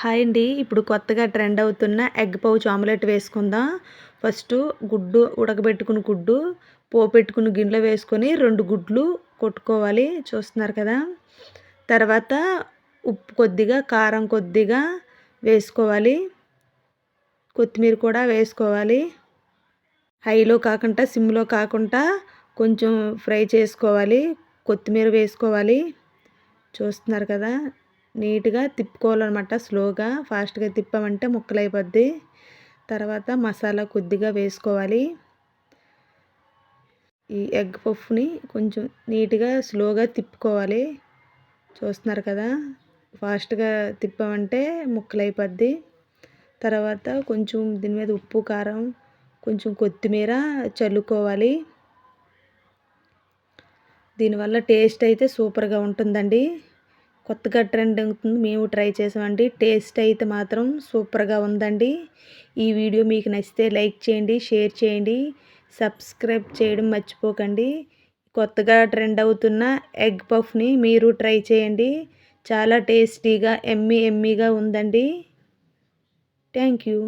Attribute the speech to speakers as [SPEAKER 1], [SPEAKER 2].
[SPEAKER 1] Hi అండి. ఇప్పుడు కొత్తగా ట్రెండ్ అవుతున్న ఎగ్ పౌచ్ ఆమ్లెట్ వేసుకుందాం. ఫస్టు గుడ్డు ఉడకబెట్టుకున్న గుడ్డు పోపెట్టుకున్న గిన్నెలో వేసుకొని 2 గుడ్లు కొట్టుకోవాలి. చూస్తున్నారు కదా! తర్వాత ఉప్పు కొద్దిగా, కారం కొద్దిగా వేసుకోవాలి. కొత్తిమీర కూడా వేసుకోవాలి. హైలో కాకుండా సిమ్‌లో కాకుండా కొంచెం ఫ్రై చేసుకోవాలి. కొత్తిమీర వేసుకోవాలి. చూస్తున్నారు కదా! నీట్‌గా తిప్పుకోవాలన్నమాట. స్లోగా ఫాస్ట్‌గా తిప్పామంటే ముక్కలైపోద్ది. తర్వాత మసాలా కొద్దిగా వేసుకోవాలి. ఈ ఎగ్ పఫ్‌ని కొంచెం నీట్‌గా స్లోగా తిప్పుకోవాలి. చూస్తున్నారు కదా! ఫాస్ట్‌గా తిప్పామంటే ముక్కలైపోద్ది. తర్వాత కొంచెం దీని మీద ఉప్పు, కారం, కొంచెం కొత్తిమీర చల్లుకోవాలి. దీనివల్ల టేస్ట్ అయితే సూపర్‌గా ఉంటుందండి. కొత్తగా ట్రెండ్ అవుతుంది. మేము ట్రై చేసామండి. టేస్ట్ అయితే మాత్రం సూపర్‌గా ఉందండి. ఈ వీడియో మీకు నచ్చితే లైక్ చేయండి, షేర్ చేయండి, సబ్స్క్రైబ్ చేయడం మర్చిపోకండి. కొత్తగా ట్రెండ్ అవుతున్న ఎగ్ పఫ్‌ని మీరు ట్రై చేయండి. చాలా టేస్టీగా యమ్మీగా ఉందండి. Thank you.